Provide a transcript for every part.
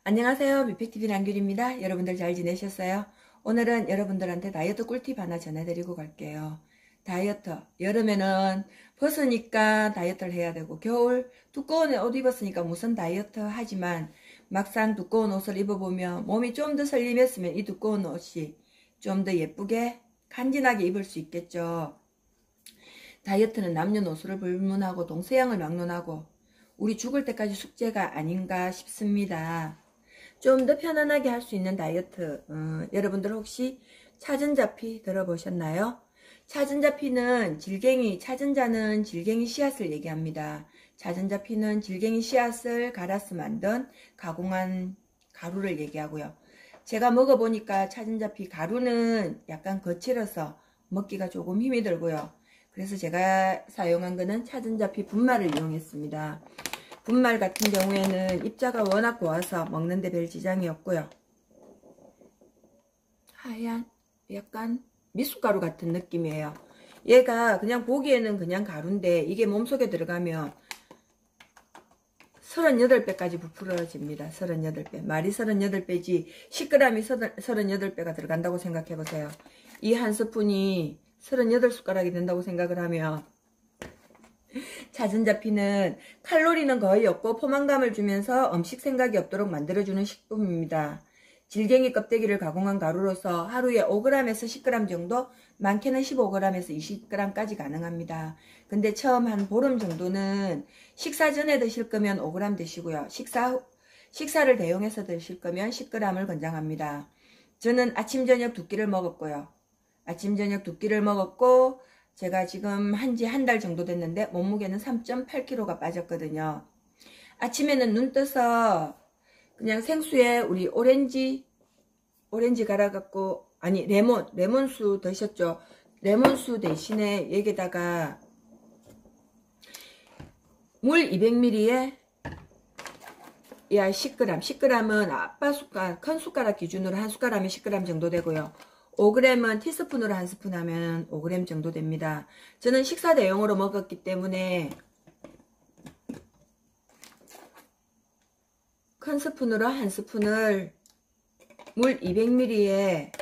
안녕하세요. 뮤팩TV 남규리입니다. 여러분들 잘 지내셨어요? 오늘은 여러분들한테 다이어트 꿀팁 하나 전해드리고 갈게요. 다이어트, 여름에는 벗으니까 다이어트를 해야 되고, 겨울 두꺼운 옷 입었으니까 무슨 다이어트 하지만 막상 두꺼운 옷을 입어보면 몸이 좀 더 설림했으면 이 두꺼운 옷이 좀 더 예쁘게 간지나게 입을 수 있겠죠. 다이어트는 남녀노소를 불문하고 동서양을 막론하고 우리 죽을 때까지 숙제가 아닌가 싶습니다. 좀 더 편안하게 할 수 있는 다이어트, 여러분들 혹시 차전자피 들어보셨나요? 차전자피는 차전자는 질갱이 씨앗을 얘기합니다. 차전자피는 질갱이 씨앗을 갈아서 만든 가공한 가루를 얘기하고요. 제가 먹어보니까 차전자피 가루는 약간 거칠어서 먹기가 조금 힘이 들고요. 그래서 제가 사용한 거는 차전자피 분말을 이용했습니다. 분말 같은 경우에는 입자가 워낙 고와서 먹는데 별 지장이 없고요. 하얀 약간 미숫가루 같은 느낌이에요. 얘가 그냥 보기에는 그냥 가루인데 이게 몸속에 들어가면 38배까지 부풀어집니다. 38배. 말이 38배지 10g이 38배가 들어간다고 생각해보세요. 이 한 스푼이 38숟가락이 된다고 생각을 하면 차전자피는 칼로리는 거의 없고 포만감을 주면서 음식 생각이 없도록 만들어주는 식품입니다. 질갱이 껍데기를 가공한 가루로서 하루에 5g에서 10g 정도, 많게는 15g에서 20g까지 가능합니다. 근데 처음 한 보름 정도는 식사 전에 드실 거면 5g 드시고요. 식사를 대용해서 드실 거면 10g을 권장합니다. 저는 아침 저녁 두 끼를 먹었고요. 아침 저녁 두 끼를 먹었고 제가 지금 한지 한 달 정도 됐는데 몸무게는 3.8kg가 빠졌거든요. 아침에는 눈 떠서 그냥 생수에 우리 오렌지 갈아갖고, 아니 레몬수 드셨죠? 레몬수 대신에 여기다가 물 200ml에 10g은 아빠 숟가락, 큰 숟가락 기준으로 한 숟가락이면 10g 정도 되고요. 5g은 티스푼으로 한 스푼 하면 5g 정도 됩니다. 저는 식사 대용으로 먹었기 때문에 큰 스푼으로 한 스푼을 물 200ml에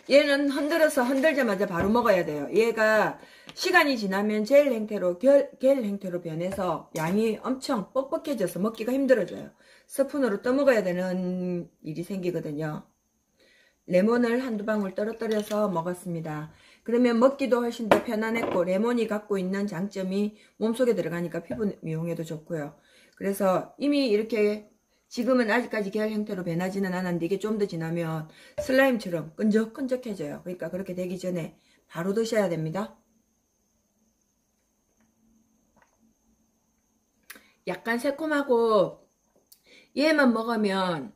얘는 흔들자마자 바로 먹어야 돼요. 얘가 시간이 지나면 겔 형태로 변해서 양이 엄청 뻑뻑해져서 먹기가 힘들어져요. 스푼으로 떠먹어야 되는 일이 생기거든요. 레몬을 한두 방울 떨어뜨려서 먹었습니다. 그러면 먹기도 훨씬 더 편안했고, 레몬이 갖고 있는 장점이 몸속에 들어가니까 피부 미용에도 좋고요. 그래서 이미 이렇게 지금은 아직까지 겔 형태로 변하지는 않았는데 이게 좀 더 지나면 슬라임처럼 끈적끈적해져요. 그러니까 그렇게 되기 전에 바로 드셔야 됩니다. 약간 새콤하고 얘만 먹으면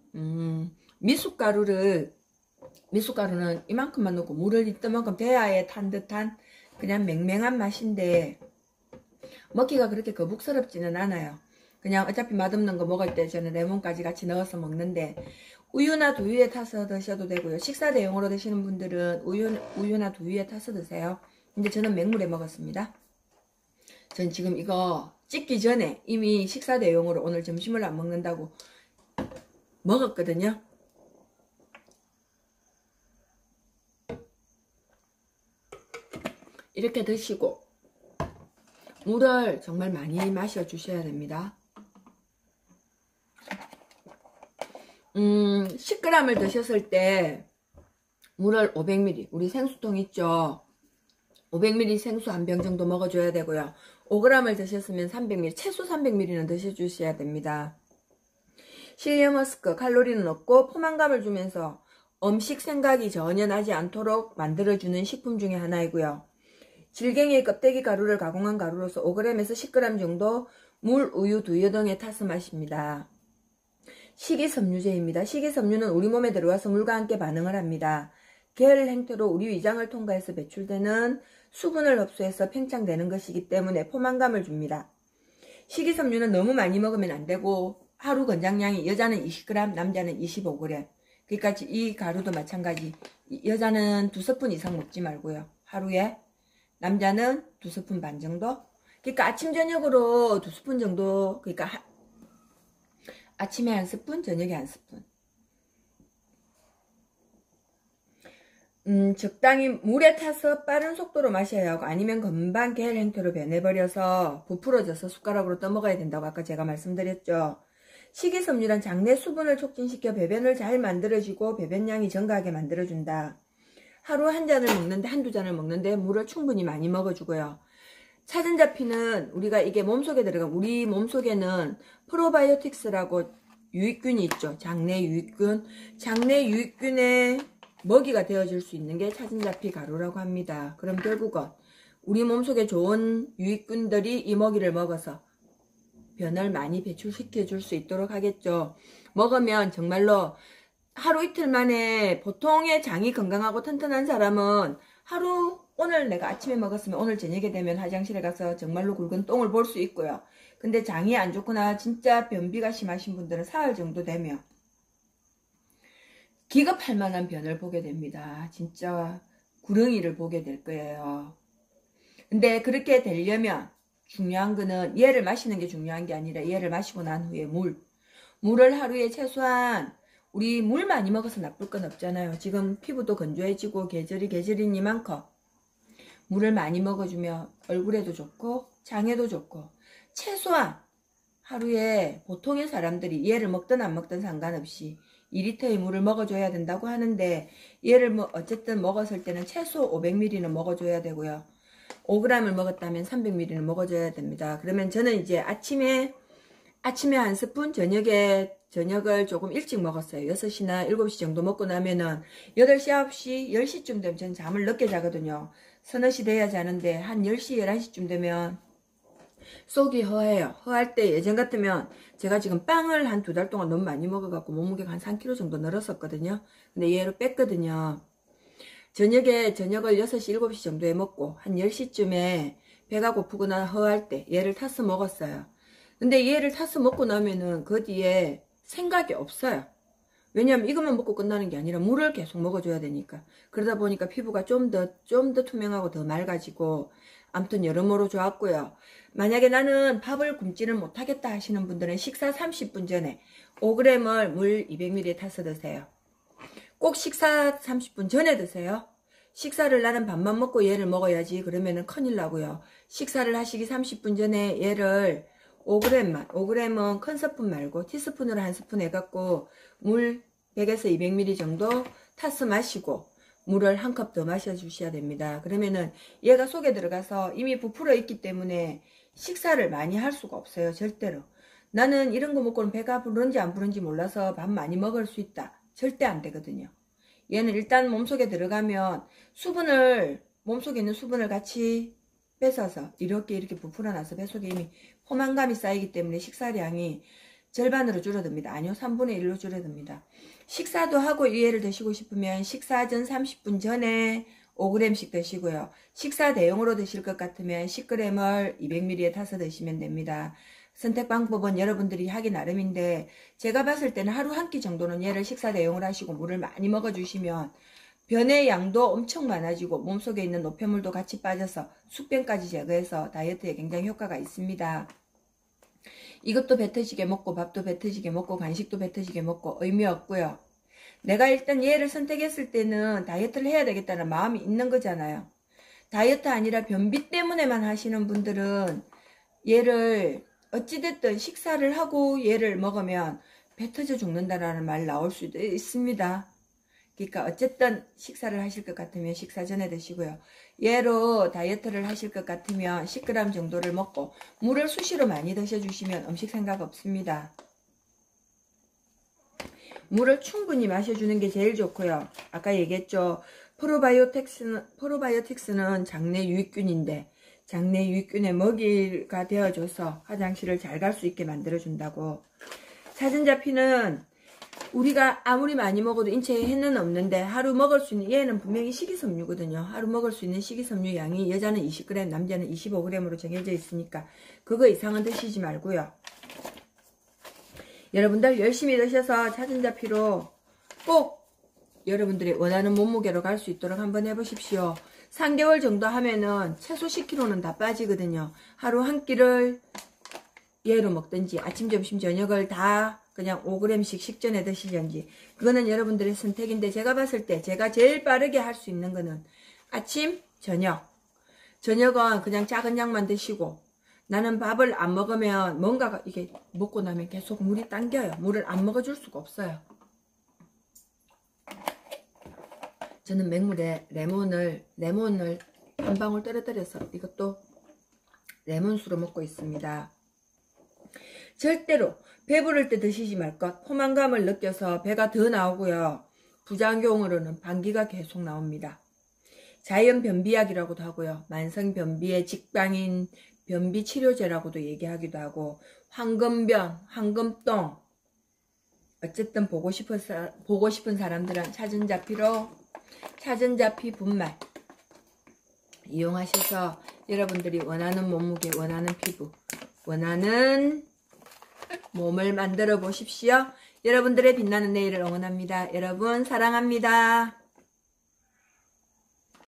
미숫가루는 이만큼만 넣고 물을 이따만큼 대야에 탄 듯한 그냥 맹맹한 맛인데 먹기가 그렇게 거북스럽지는 않아요. 그냥 어차피 맛없는 거 먹을 때 저는 레몬까지 같이 넣어서 먹는데 우유나 두유에 타서 드셔도 되고요. 식사 대용으로 드시는 분들은 우유나 두유에 타서 드세요. 근데 저는 맹물에 먹었습니다. 전 지금 이거 찍기 전에 이미 식사 대용으로 오늘 점심을 안 먹는다고 먹었거든요. 이렇게 드시고 물을 정말 많이 마셔 주셔야 됩니다. 10g을 드셨을 때 물을 500ml, 우리 생수통 있죠? 500ml 생수 한 병 정도 먹어줘야 되고요. 5g을 드셨으면 300ml, 최소 300ml는 드셔주셔야 됩니다. 실리머스크, 칼로리는 없고 포만감을 주면서 음식 생각이 전혀 나지 않도록 만들어주는 식품 중에 하나이고요. 질갱이 껍데기 가루를 가공한 가루로서 5g에서 10g 정도 물, 우유, 두유 등에 타서 마십니다. 식이섬유제입니다. 식이섬유는 우리 몸에 들어와서 물과 함께 반응을 합니다. 겔 형태로 우리 위장을 통과해서 배출되는 수분을 흡수해서 팽창되는 것이기 때문에 포만감을 줍니다. 식이섬유는 너무 많이 먹으면 안 되고 하루 권장량이 여자는 20g, 남자는 25g. 그러니까 이 가루도 마찬가지. 여자는 2스푼 이상 먹지 말고요. 하루에. 남자는 2스푼 반 정도. 그러니까 아침 저녁으로 2스푼 정도, 그러니까 아침에 1스푼, 저녁에 1스푼. 적당히 물에 타서 빠른 속도로 마셔야 하고, 아니면 금방 계열 형태로 변해버려서 부풀어져서 숟가락으로 떠먹어야 된다고 아까 제가 말씀드렸죠. 식이섬유란 장내 수분을 촉진시켜 배변을 잘 만들어주고 배변량이 증가하게 만들어준다. 하루 한 잔을 먹는데, 한두 잔을 먹는데 물을 충분히 많이 먹어주고요. 사전자피는 우리가 이게 몸속에 들어간, 우리 몸속에는 프로바이오틱스라고 유익균이 있죠. 장내 유익균. 장내 유익균의 먹이가 되어줄 수 있는 게 사전자피 가루라고 합니다. 그럼 결국은 우리 몸속에 좋은 유익균들이 이 먹이를 먹어서 변을 많이 배출시켜 줄 수 있도록 하겠죠. 먹으면 정말로 하루 이틀 만에, 보통의 장이 건강하고 튼튼한 사람은 하루, 오늘 내가 아침에 먹었으면 오늘 저녁에 되면 화장실에 가서 정말로 굵은 똥을 볼 수 있고요. 근데 장이 안 좋거나 진짜 변비가 심하신 분들은 사흘 정도 되면 기겁할 만한 변을 보게 됩니다. 진짜 구렁이를 보게 될 거예요. 근데 그렇게 되려면 중요한 거는 얘를 마시는 게 중요한 게 아니라 얘를 마시고 난 후에 물을 하루에 최소한, 우리 물 많이 먹어서 나쁠 건 없잖아요. 지금 피부도 건조해지고 계절이니만큼 물을 많이 먹어주면 얼굴에도 좋고 장에도 좋고, 최소한 하루에 보통의 사람들이 얘를 먹든 안 먹든 상관없이 2리터의 물을 먹어줘야 된다고 하는데, 얘를 어쨌든 먹었을 때는 최소 500ml는 먹어줘야 되고요. 5g을 먹었다면 300ml는 먹어줘야 됩니다. 그러면 저는 이제 아침에 1스푼, 저녁을 조금 일찍 먹었어요. 6시나 7시 정도 먹고 나면은 8시, 9시, 10시쯤 되면 저는 잠을 늦게 자거든요. 서너시 돼야 자는데 한 10시, 11시쯤 되면 속이 허해요. 허할 때 예전 같으면 제가 지금 빵을 한 2달 동안 너무 많이 먹어갖고 몸무게가 한 3kg 정도 늘었었거든요. 근데 얘를 뺐거든요. 저녁을 6시, 7시 정도에 먹고 한 10시쯤에 배가 고프거나 허할 때 얘를 타서 먹었어요. 근데 얘를 타서 먹고 나면은 그 뒤에 생각이 없어요. 왜냐면 이것만 먹고 끝나는 게 아니라 물을 계속 먹어줘야 되니까. 그러다 보니까 피부가 좀 더 투명하고 더 맑아지고, 아무튼 여러모로 좋았고요. 만약에 나는 밥을 굶지를 못하겠다 하시는 분들은 식사 30분 전에 5g을 물 200ml에 타서 드세요. 꼭 식사 30분 전에 드세요. 식사를 나는 밥만 먹고 얘를 먹어야지 그러면은 큰일 나고요. 식사를 하시기 30분 전에 얘를 5g만, 5g은 큰 스푼 말고 티스푼으로 1스푼 해갖고 물 100에서 200ml 정도 타서 마시고 물을 한 컵 더 마셔주셔야 됩니다. 그러면은 얘가 속에 들어가서 이미 부풀어 있기 때문에 식사를 많이 할 수가 없어요. 절대로. 나는 이런 거 먹고는 배가 부른지 안 부른지 몰라서 밥 많이 먹을 수 있다. 절대 안 되거든요. 얘는 일단 몸속에 들어가면 수분을, 몸속에 있는 수분을 같이 뺏어서 이렇게 부풀어 나서 배 속에 이미 포만감이 쌓이기 때문에 식사량이 절반으로 줄어듭니다. 아니요, 3분의 1로 줄어듭니다. 식사도 하고 얘를 드시고 싶으면 식사 전 30분 전에 5g씩 드시고요. 식사 대용으로 드실 것 같으면 10g을 200ml에 타서 드시면 됩니다. 선택 방법은 여러분들이 하기 나름인데, 제가 봤을 때는 하루 한 끼 정도는 얘를 식사 대용으로 하시고 물을 많이 먹어주시면 변의 양도 엄청 많아지고 몸속에 있는 노폐물도 같이 빠져서 숙변까지 제거해서 다이어트에 굉장히 효과가 있습니다. 이것도 배 터지게 먹고 밥도 배 터지게 먹고 간식도 배 터지게 먹고 의미 없고요. 내가 일단 얘를 선택했을 때는 다이어트를 해야 되겠다는 마음이 있는 거잖아요. 다이어트 아니라 변비 때문에만 하시는 분들은 얘를 어찌됐든 식사를 하고 얘를 먹으면 배 터져 죽는다라는 말 나올 수도 있습니다. 그러니까 어쨌든 식사를 하실 것 같으면 식사 전에 드시고요. 얘로 다이어트를 하실 것 같으면 10g 정도를 먹고 물을 수시로 많이 드셔주시면 음식 생각 없습니다. 물을 충분히 마셔주는 게 제일 좋고요. 아까 얘기했죠. 프로바이오틱스는 장내 유익균인데 장내 유익균의 먹이가 되어줘서 화장실을 잘 갈 수 있게 만들어준다고. 사전자피는 우리가 아무리 많이 먹어도 인체에 해는 없는데 하루 먹을 수 있는, 얘는 분명히 식이섬유거든요. 하루 먹을 수 있는 식이섬유 양이 여자는 20g, 남자는 25g으로 정해져 있으니까 그거 이상은 드시지 말고요. 여러분들 열심히 드셔서 사전자피로 꼭 여러분들이 원하는 몸무게로 갈 수 있도록 한번 해보십시오. 3개월 정도 하면은 최소 10kg는 다 빠지거든요. 하루 한 끼를 얘로 먹든지 아침, 점심, 저녁을 다 그냥 5g씩 식전에 드시든지 그거는 여러분들의 선택인데 제가 봤을 때 제가 제일 빠르게 할 수 있는 거는 아침, 저녁은 그냥 작은 양만 드시고 나는 밥을 안 먹으면 뭔가가 이게 먹고 나면 계속 물이 당겨요. 물을 안 먹어줄 수가 없어요. 저는 맹물에 레몬을 한 방울 떨어뜨려서 이것도 레몬수로 먹고 있습니다. 절대로 배부를 때 드시지 말 것. 포만감을 느껴서 배가 더 나오고요. 부작용으로는 방귀가 계속 나옵니다. 자연 변비약이라고도 하고요. 만성 변비의 직방인 변비 치료제라고도 얘기하기도 하고 황금변, 황금똥 어쨌든 보고 싶은 사람들은 차전자피 분말 이용하셔서 여러분들이 원하는 몸무게, 원하는 피부, 원하는 몸을 만들어 보십시오. 여러분들의 빛나는 내일을 응원합니다. 여러분 사랑합니다.